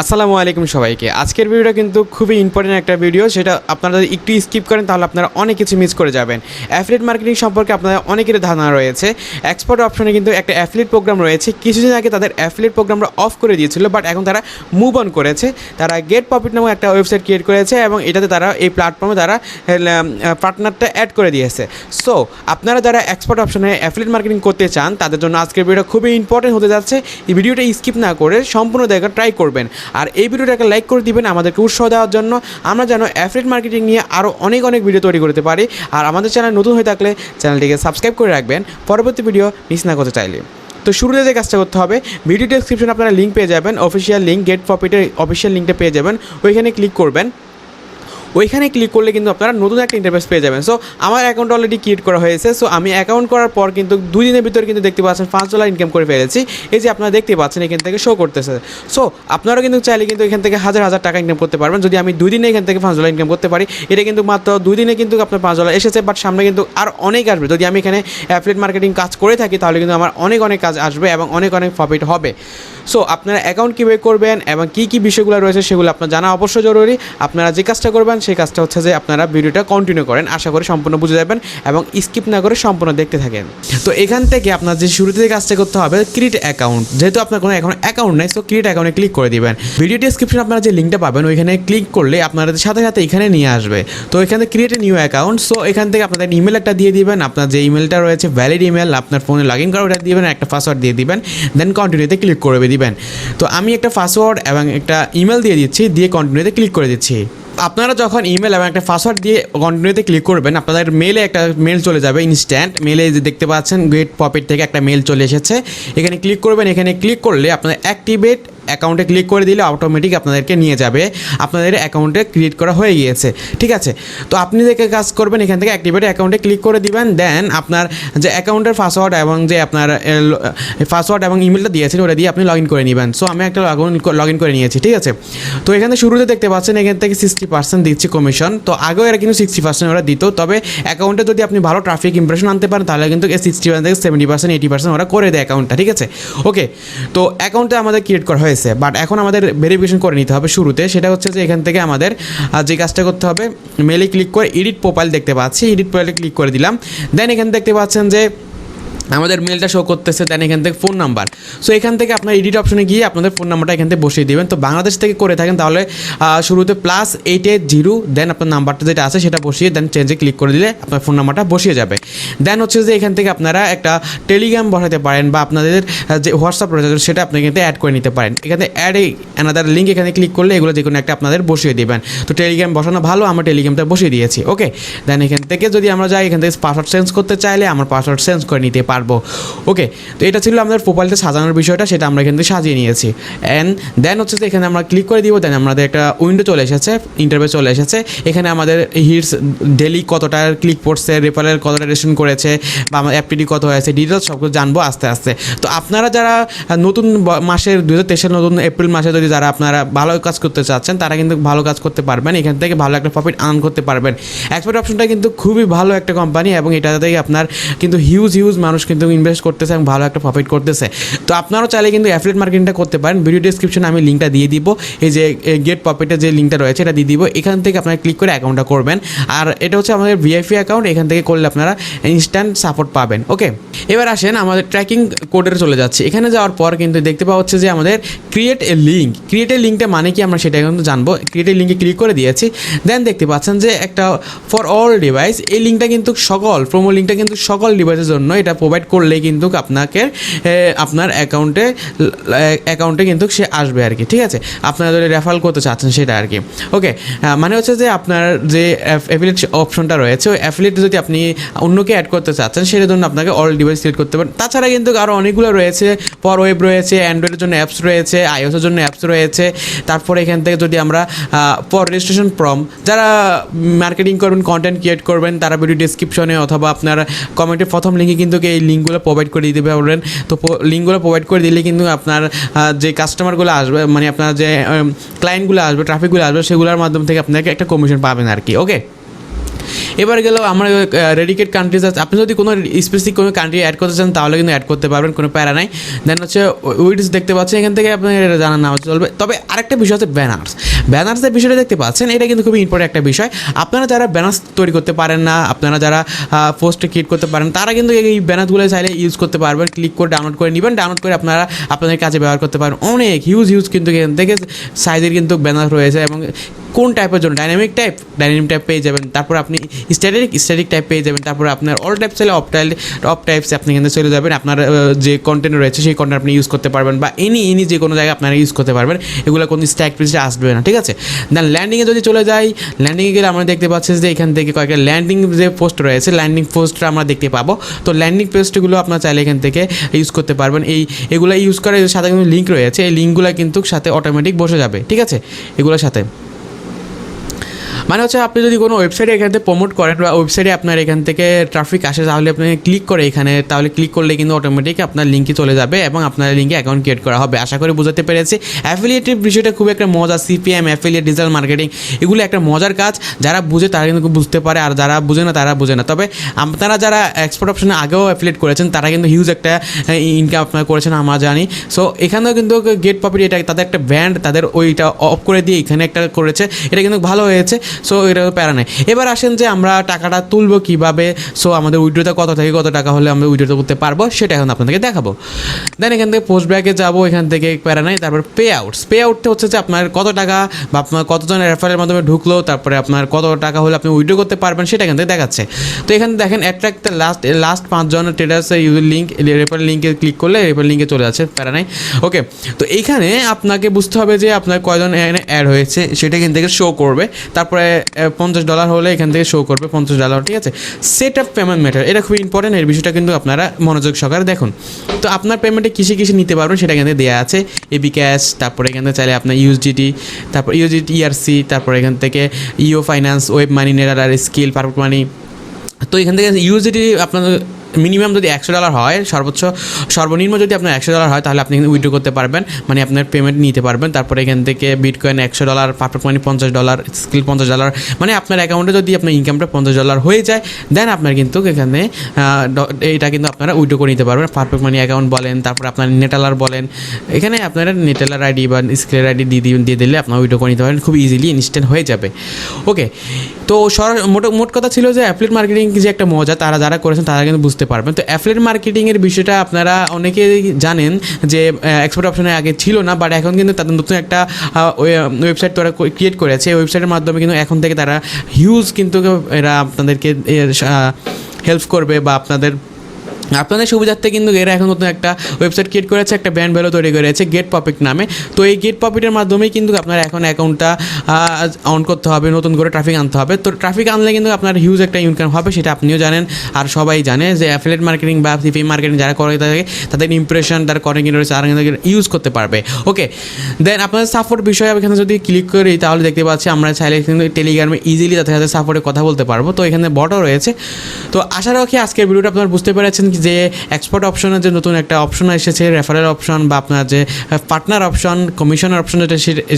আসসালামু আলাইকুম সবাইকে। আজকের ভিডিওটা কিন্তু খুবই ইম্পর্টেন্ট একটা ভিডিও, সেটা আপনারা যদি একটু স্কিপ করেন তাহলে আপনারা অনেক কিছু মিস করে যাবেন। অ্যাফিলিয়েট মার্কেটিং সম্পর্কে আপনাদের অনেকেরই ধারণা রয়েছে। এক্সপোর্ট অপশনে কিন্তু একটা অ্যাফিলিয়েট প্রোগ্রাম রয়েছে। কিছুদিন আগে তাদের অ্যাফিলিয়েট প্রোগ্রামটা অফ করে দিয়েছিল, বাট এখন তারা মুভ অন করেছে। তারা গেট প্রফিট নামক একটা ওয়েবসাইট ক্রিয়েট করেছে এবং এটাতে তারা এই প্ল্যাটফর্মে তারা পার্টনারটা অ্যাড করে দিয়েছে। সো আপনারা যারা এক্সপোর্ট অপশনে অ্যাফিলিয়েট মার্কেটিং করতে চান তাদের জন্য আজকের ভিডিওটা খুবই ইম্পর্টেন্ট হতে যাচ্ছে। এই ভিডিওটা স্কিপ না করে সম্পূর্ণ দেখা ট্রাই করবেন, আর এই ভিডিওটাকে লাইক করে দিবেন আমাদেরকে উৎসাহ দেওয়ার জন্য। আমরা যেন অ্যাফিলিয়েট মার্কেটিং নিয়ে আরও অনেক ভিডিও তৈরি করতে পারি। আর আমাদের চ্যানেল নতুন হয়ে থাকলে চ্যানেলটিকে সাবস্ক্রাইব করে রাখবেন পরবর্তী ভিডিও মিস না করতে চাইলে। তো শুরুতে যে কাজটা করতে হবে, ভিডিও ডেসক্রিপশনে আপনারা লিঙ্ক পেয়ে যাবেন, অফিসিয়াল লিঙ্ক, গেট প্রফিটের অফিসিয়াল লিঙ্কটা পেয়ে যাবেন। ওইখানে ক্লিক করবেন। ওইখানে ক্লিক করলে কিন্তু আপনারা নতুন একটা ইন্টারফেস পেয়ে যাবেন। সো আমার অ্যাকাউন্ট অলরেডি ক্রিয়েট করা হয়েছে। সো আমি অ্যাকাউন্ট করার পর কিন্তু 2 দিনের ভিতরে কিন্তু দেখতে পাচ্ছেন $5 ইনকাম করে ফেলেছি। এই যে আপনারা দেখতে পাচ্ছেন এখান থেকে শো করতেছে। সো আপনারাও কিন্তু চাইলে কিন্তু এখান থেকে হাজার টাকা ইনকাম করতে পারবেন। যদি আমি 2 দিনে এখান থেকে $5 ইনকাম করতে পারি, এটা কিন্তু মাত্র 2 দিনে কিন্তু আপনার $5 এসেছে, বাট সামনে কিন্তু আর অনেক আসবে। যদি আমি এখানে অ্যাফিলিয়েট মার্কেটিং কাজ করে থাকি তাহলে কিন্তু আমার অনেক কাজ আসবে এবং অনেক প্রফিট হবে। সো আপনারা অ্যাকাউন্ট কীভাবে করবেন এবং কী বিষয়গুলো রয়েছে সেগুলো আপনার জানা অবশ্যই জরুরি। আপনারা যে কাজটা করবেন সেই কাজটা হচ্ছে যে আপনারা ভিডিওটা কন্টিনিউ করেন, আশা করি সম্পূর্ণ বুঝে যাবেন এবং স্কিপ না করে সম্পূর্ণ দেখতে থাকেন। তো এখান থেকে আপনার যে শুরুতে যে কাজটা করতে হবে, ক্রিয়েট অ্যাকাউন্ট। যেহেতু আপনার কোনো এখন অ্যাকাউন্ট নেই, সো ক্রিয়েট অ্যাকাউন্টে ক্লিক করে দিবেন। ভিডিও ডেসক্রিপশনে আপনারা যে লিঙ্কটা পাবেন ওইখানে ক্লিক করলে আপনাদের সাথে এখানে নিয়ে আসবে। তো এখানে create a new account. So এখান থেকে আপনাদের ইমেল একটা দিয়ে দিবেন। আপনার যে ইমেলটা রয়েছে ভ্যালিড ইমেল, আপনার ফোনে লগ ইন করা ওটা দিবেন, একটা পাসওয়ার্ড দিয়ে দিবেন, দেন কন্টিনিউতে ক্লিক করে দিবেন। তো আমি একটা পাসওয়ার্ড এবং একটা ইমেল দিয়ে দিচ্ছি, দিয়ে কন্টিনিউতে ক্লিক করে দিচ্ছি। আপনারা যখন ইমেল এবং একটা পাসওয়ার্ড দিয়ে কন্টিনিউতে ক্লিক করবেন, আপনাদের মেলে একটা মেল চলে যাবে ইনস্ট্যান্ট। মেলে যে দেখতে পাচ্ছেন গেট প্রফিট থেকে একটা মেল চলে এসেছে, এখানে ক্লিক করবেন। এখানে ক্লিক করলে আপনাদের অ্যাক্টিভেট অ্যাকাউন্টে ক্লিক করে দিলে অটোমেটিক আপনাদেরকে নিয়ে যাবে, আপনাদের অ্যাকাউন্টে ক্রিয়েট করা হয়ে গিয়েছে। ঠিক আছে, তো আপনি যে কাজ করবেন এখান থেকে অ্যাক্টিভেট অ্যাকাউন্টে ক্লিক করে দিবেন। দেন আপনার যে অ্যাকাউন্টের পাসওয়ার্ড এবং যে আপনার পাসওয়ার্ড এবং ইমেলটা দিয়েছেন ওটা দিয়ে আপনি লগ ইন করে নেবেন। সো আমি একটা লগ ইন করে নিয়েছি। ঠিক আছে, তো এখানে শুরুতে দেখতে পাচ্ছেন এখান থেকে 60% দিচ্ছে কমিশন। তো আগেও এরা কিন্তু 60% ওরা দিত, তবে অ্যাকাউন্টে যদি আপনি ভালো ট্রাফিক ইমপ্রেশন আনতে পারেন তাহলে কিন্তু 60% থেকে 70% 80% ওরা করে দেয় অ্যাকাউন্টটা। ঠিক আছে, ওকে। তো অ্যাকাউন্টে আমাদের ক্রিয়েট করা হয়েছে, বাট এখন আমাদের ভেরিফিকেশন করে নিতে হবে শুরুতে। সেটা হচ্ছে যে এখান থেকে আমাদের যে কাজটা করতে হবে, মেলে ক্লিক করে এডিট প্রোফাইল দেখতে পাচ্ছি, এডিট প্রোফাইলে ক্লিক করে দিলাম। দেন এখানে দেখতে পাচ্ছেন যে আমাদের মেলটা শো করতেছে। দেন এখান থেকে ফোন নাম্বার। সো এখান থেকে আপনার এডিট অপশনে গিয়ে আপনাদের ফোন নাম্বারটা এখান থেকে বসিয়ে দেবেন। তো বাংলাদেশ থেকে করে থাকেন তাহলে শুরুতে +880, দেন আপনার নাম্বারটা যেটা আছে সেটা বসিয়ে দেন চেঞ্জে ক্লিক করে দিলে আপনার ফোন নাম্বারটা বসিয়ে যাবে। দেন হচ্ছে যে এখান থেকে আপনারা একটা টেলিগ্রাম বসাতে পারেন বা আপনাদের যে হোয়াটসঅ্যাপ রয়েছে সেটা আপনি এখান থেকে অ্যাড করে নিতে পারেন। এখানে অ্যাড অ্যানাদার লিঙ্ক এখানে ক্লিক করলে এগুলো যে কোনো একটা আপনাদের বসিয়ে দেবেন। তো টেলিগ্রাম বসানো ভালো, আমার টেলিগ্রামটা বসিয়ে দিয়েছি। ওকে, দেন এখান থেকে যদি আমরা যাই, এখান থেকে পাসওয়ার্ড চেঞ্জ করতে চাইলে আমার পাসওয়ার্ড চেঞ্জ করে নিতে পারবো। ওকে, তো এটা ছিল আমাদের প্রোফাইলটা সাজানোর বিষয়টা, সেটা আমরা এখান থেকে সাজিয়ে নিয়েছি। অ্যান্ড দেন হচ্ছে যে এখানে আমরা ক্লিক করে দিব। দেন আমাদের একটা উইন্ডো চলে এসেছে, ইন্টারফেস চলে এসেছে। এখানে আমাদের হিটস ডেলি কতটা ক্লিক পড়ছে, রেফারেল কতটা রেশন করেছে বা আমার অ্যাপটিডি কত হয়েছে, ডিটেলস সবগুলো জানবো আস্তে আস্তে। তো আপনারা যারা নতুন মাসের 2023 নতুন এপ্রিল মাসে যদি যারা আপনারা ভালো কাজ করতে চাচ্ছেন তারা কিন্তু ভালো কাজ করতে পারবেন, এখান থেকে ভালো একটা প্রফিট আর্ন করতে পারবেন। এক্সপোর্ট অপশনটা কিন্তু খুবই ভালো একটা কোম্পানি এবং এটা থেকে আপনার কিন্তু হিউজ মানুষ কিন্তু ইনভেস্ট করতেছে এবং ভালো একটা প্রফিট করতেছে। তো আপনারাও চাইলে কিন্তু অ্যাফিলিয়েট মার্কেটিংটা করতে পারেন। ভিডিও ডেসক্রিপশনে আমি লিঙ্কটা দিয়ে দিব, এই যে গেট প্রফিটের যে লিঙ্কটা রয়েছে এটা দিয়ে দিব। এখান থেকে আপনারা ক্লিক করে অ্যাকাউন্টটা করবেন। আর এটা হচ্ছে আমাদের ভিআইপি অ্যাকাউন্ট, এখান থেকে করলে আপনারা ইনস্ট্যান্ট সাপোর্ট পাবেন। ওকে, এবার আসেন আমাদের ট্র্যাকিং কোডের চলে যাচ্ছে। এখানে যাওয়ার পর কিন্তু দেখতে পাওয়া হচ্ছে যে আমাদের create a link. Create a লিঙ্কটা মানে কি আমরা সেটা কিন্তু জানবো। ক্রিয়েট এ লিঙ্কে ক্লিক করে দিয়েছি। দেন দেখতে পাচ্ছেন যে একটা ফর অল ডিভাইস, এই লিঙ্কটা কিন্তু প্রোমো লিঙ্কটা কিন্তু সকল ডিভাইসের জন্য এটা প্রোভাইড করলে কিন্তু আপনাকে আপনার অ্যাকাউন্টে কিন্তু সে আসবে আর কি। ঠিক আছে, আপনারা যদি রেফারেল করতে চাচ্ছেন সেটা আর কি। ওকে, মানে হচ্ছে যে আপনার যে অ্যাফিলিয়েট অপশনটা রয়েছে ওই অ্যাফিলিয়েট যদি আপনি অন্যকে অ্যাড করতে চাচ্ছেন সেটার জন্য আপনাকে অল ডিভাইস সিলেক্ট করতে পারেন। তাছাড়া কিন্তু আরও অনেকগুলো রয়েছে, ফর ওয়েব রয়েছে, অ্যান্ড্রয়েডের জন্য অ্যাপস রয়েছে, আইওএসের জন্য অ্যাপস রয়েছে। তারপরে এখান থেকে যদি আমরা ফর রেজিস্ট্রেশন ফর্ম, যারা মার্কেটিং করবেন, কন্টেন্ট ক্রিয়েট করবেন, তারা ভিডিও ডিসক্রিপশনে অথবা আপনার কমেন্টের প্রথম লিঙ্কে কিন্তু এই লিঙ্কগুলো প্রোভাইড করে দিতে পারবেন। তো লিঙ্কগুলো প্রোভাইড করে দিলে কিন্তু আপনার যে কাস্টমারগুলো আসবে, মানে আপনার যে ক্লায়েন্টগুলো আসবে, ট্রাফিকগুলো আসবে, সেগুলোর মাধ্যম থেকে আপনাকে একটা কমিশন পাবেন আর কি। ওকে, এবার গেলেও আমরা রেডিকেট কান্ট্রিজ আছে, আপনি যদি কোনো স্পেসিফিক কোনো কান্ট্রি অ্যাড করতে চান তাহলে কিন্তু অ্যাড করতে পারবেন, কোনো প্যারা নাই। দেন হচ্ছে উইডস দেখতে পাচ্ছেন, এখান থেকে আপনার জানার নাম চলবে। তবে আরেকটা বিষয় হচ্ছে ব্যানার্সের বিষয়টা দেখতে পাচ্ছেন, এটা কিন্তু খুবই ইম্পর্টেন্ট একটা বিষয়। আপনারা যারা ব্যানার্স তৈরি করতে পারেন না, আপনারা যারা পোস্ট ক্রিয়েট করতে পারেন, তারা কিন্তু এই ব্যানার্সগুলো চাইলে ইউজ করতে পারবেন। ক্লিক করে ডাউনলোড করে নেবেন, ডাউনলোড করে আপনারা আপনাদের কাজে ব্যবহার করতে পারেন। অনেক হিউজ কিন্তু এখান থেকে সাইজের কিন্তু ব্যানার রয়েছে, এবং কোন টাইপের জন্য ডাইনামিক টাইপ পেয়ে যাবেন, তারপর আপনি স্ট্যাটিক টাইপ পেয়ে যাবেন, তারপরে আপনার অল টাইপ চাইলে অফ টাইপসে আপনি এখানে চলে যাবেন। আপনার যে কন্টেন্ট রয়েছে সেই কন্টেন্ট আপনি ইউজ করতে পারবেন, বা এনি যে কোনো জায়গায় আপনারা ইউজ করতে পারবেন। এগুলো কোনো স্ট্যাক পেজে আসবে না, ঠিক আছে। দেন ল্যান্ডিংয়ে যদি চলে যাই, ল্যান্ডিংয়ে গেলে আমরা দেখতে পাচ্ছি যে এখান থেকে কয়েকটা ল্যান্ডিং যে পোস্ট রয়েছে, ল্যান্ডিং পোস্টটা আমরা দেখতে পাবো। তো ল্যান্ডিং পোস্টগুলো আপনারা চাইলে এখান থেকে ইউজ করতে পারবেন। এগুলো ইউজ করার সাথে কিন্তু লিঙ্ক রয়েছে, এই লিঙ্কগুলো কিন্তু সাথে অটোমেটিক বসে যাবে, ঠিক আছে, এগুলোর সাথে। মানে হচ্ছে আপনি যদি কোনো ওয়েবসাইটে এখান থেকে প্রমোট করেন, বা ওয়েবসাইটে আপনার এখান থেকে ট্রাফিক আসে, তাহলে আপনি ক্লিক করে এখানে, তাহলে ক্লিক করলে কিন্তু অটোমেটিক আপনার লিঙ্কে চলে যাবে এবং আপনার লিঙ্কে অ্যাকাউন্ট ক্রিয়েট করা হবে। আশা করি বুঝতে পেরেছি। অ্যাফিলিয়েটের বিষয়টা খুব একটা মজা। সিপিএম, অ্যাফিলিয়েট, ডিজিটাল মার্কেটিং, এগুলো একটা মজার কাজ। যারা বুঝে তারা কিন্তু বুঝতে পারে, আর যারা বুঝে না তারা বুঝে না। তবে আপনারা যারা এক্সপোর্ট অপশনে আগেও অ্যাফিলিয়েট করেছেন, তারা কিন্তু হিউজ একটা ইনকাম আপনারা করেছেন, আমরা জানি। সো এখানেও কিন্তু গেট প্রফিট, এটা তাদের একটা ব্র্যান্ড, তাদের ওইটা অফ করে দিয়ে এখানে একটা করেছে, এটা কিন্তু ভালো হয়েছে। সো এটা প্যারা নেই। এবার আসেন যে আমরা টাকাটা তুলবো কীভাবে। সো আমাদের উইড্রোতে কত থেকে কত টাকা হলে আমরা উইড্রোতে করতে পারবো, সেটা এখন আপনাদেরকে দেখাবো। দেন এখান থেকে পোস্ট ব্যাকে যাবো, এখান থেকে প্যারা নেই। তারপর পে আউটটা হচ্ছে যে আপনার কত টাকা বা আপনার কতজনের রেফারের মাধ্যমে ঢুকলো, তারপরে আপনার কত টাকা হলে আপনি উইড্রো করতে পারবেন, সেটা এখান থেকে দেখাচ্ছে। তো এখানে দেখেন অ্যাট্রাক্ট লাস্ট 5 জনের ট্রেডার্সের ইউজার লিঙ্ক, রেফারেল লিঙ্কে ক্লিক করলে রেফারেল লিঙ্কে চলে যাচ্ছে, প্যারা নাই। ওকে, তো এইখানে আপনাকে বুঝতে হবে যে আপনার কয়জন এখানে অ্যাড হয়েছে, সেটা এখান থেকে শো করবে। তারপরে $50 হলে এখান থেকে শো করবে $50, ঠিক আছে। সেট আপ পেমেন্ট মেথড, এটা খুব ইম্পর্টেন্ট, এর বিষয়টা কিন্তু আপনারা মনোযোগ সহকারে দেখুন। তো আপনার পেমেন্টে কিসে নিতে পারবেন সেটা এখান থেকে দেওয়া আছে। এবি ক্যাশ, তারপরে এখান থেকে চাইলে আপনার ইউএসডিটি, তারপর ইউএসডিটি ইআরসি, তারপর এখান থেকে ইও finance, web money, Neteller Skrill, Perfect Money. তো এখান থেকে ইউএসডিটি আপনার মিনিমাম যদি $100 হয়, সর্বনিম্ন যদি আপনার $100 হয়, তাহলে আপনি উইথড্র করতে পারবেন, মানে আপনার পেমেন্ট নিতে পারবেন। তারপরে এখান থেকে বিটকয়েন $100, পারফেক্ট মানি $50, স্কিল $50, মানে আপনার অ্যাকাউন্টে যদি আপনার ইনকামটা $50 হয়ে যায়, দেন আপনার কিন্তু এখানে এটা কিন্তু আপনারা উইথড্র করে নিতে পারবেন। পারফেক্ট মানি অ্যাকাউন্ট বলেন, তারপর আপনার নেটালার বলেন, এখানে আপনারা নেটালার আইডি বা স্কিলের আইডি দিয়ে দিলে আপনার উইথড্র করে নিতে পারেন, খুব ইজিলি ইনস্ট্যান্ট হয়ে যাবে। ওকে, তো মোট কথা ছিল যে অ্যাফিলিয়েট মার্কেটিং যে একটা মজা, তারা যারা করেছেন তারা কিন্তু বুঝতে পারবেন। তো অ্যাফিলিয়েট মার্কেটিংয়ের বিষয়টা আপনারা অনেকেই জানেন যে এক্সপোর্ট অপশনে আগে ছিল না, বাট এখন কিন্তু তাদের নতুন একটা ওয়েবসাইট তারা ক্রিয়েট করেছে। এই ওয়েবসাইটের মাধ্যমে কিন্তু এখন থেকে তারা হিউজ কিন্তু এরা আপনাদেরকে হেল্প করবে, বা আপনাদের সুবিধার্থে কিন্তু এরা এখন নতুন একটা ওয়েবসাইট ক্রিয়েট করেছে, একটা ব্র্যান্ড ভ্যালু তৈরি করেছে GetProfit নামে। তো এই GetProfitের মাধ্যমেই কিন্তু আপনার এখন অ্যাকাউন্টটা অন করতে হবে, নতুন করে ট্রাফিক আনতে হবে। তো ট্রাফিক আনলে কিন্তু আপনার হিউজ একটা ইনকাম হবে, সেটা আপনিও জানেন, আর সবাই জানে যে অ্যাফিলিয়েট মার্কেটিং বা সিপিএম মার্কেটিং যারা করে থাকে, তাদের ইমপ্রেশন, তার কন্টেন্ট রয়েছে, আর ইউজ করতে পারবে। ওকে, দেন আপনাদের সাপোর্ট বিষয়ে এখানে যদি ক্লিক করি, তাহলে দেখতে পাচ্ছি আমরা চাইলে কিন্তু টেলিগ্রামে ইজিলি তাদের সাথে সাপোর্টে কথা বলতে পারবো। তো এখানে বটও রয়েছে। তো আশা রাখি আজকের ভিডিওটা আপনারা বুঝতে পেরেছেন যে এক্সপোর্ট অপশনের যে নতুন একটা অপশন এসেছে, রেফারেল অপশন, বা আপনার যে পার্টনার অপশন, কমিশনের অপশন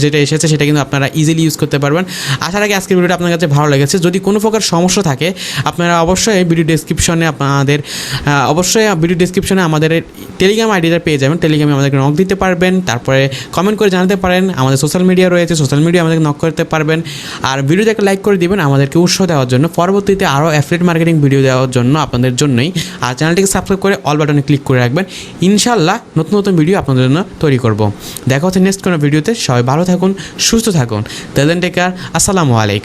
যেটা এসেছে, সেটা কিন্তু আপনারা ইজিলি ইউজ করতে পারবেন। আশা রাখি আজকের ভিডিওটা আপনার কাছে ভালো লেগেছে। যদি কোনো প্রকার সমস্যা থাকে, আপনারা অবশ্যই ভিডিও ডেসক্রিপশনে আমাদের টেলিগ্রাম আইডিটা পেয়ে যাবেন। টেলিগ্রামে আমাদেরকে নক দিতে পারবেন, তারপরে কমেন্ট করে জানাতে পারেন। আমাদের সোশ্যাল মিডিয়া রয়েছে, সোশ্যাল মিডিয়া আমাদেরকে নক করতে পারবেন। আর ভিডিওতে একটা লাইক করে দিবেন আমাদেরকে উৎসাহ দেওয়ার জন্য, পরবর্তীতে আরও অ্যাফিলিয়েট মার্কেটিং ভিডিও দেওয়ার জন্য আপনাদের জন্যই। আর চ্যানেলটিকে সাবস্ক্রাইব করে অল বাটনে ক্লিক করে রাখবেন। ইনশাল্লাহ নতুন ভিডিও আপনাদের জন্য তৈরি করব। দেখা হচ্ছে নেক্সট কোনো ভিডিওতে। সবাই ভালো থাকুন, সুস্থ থাকুন। Take care. আসসালামু আলাইকুম।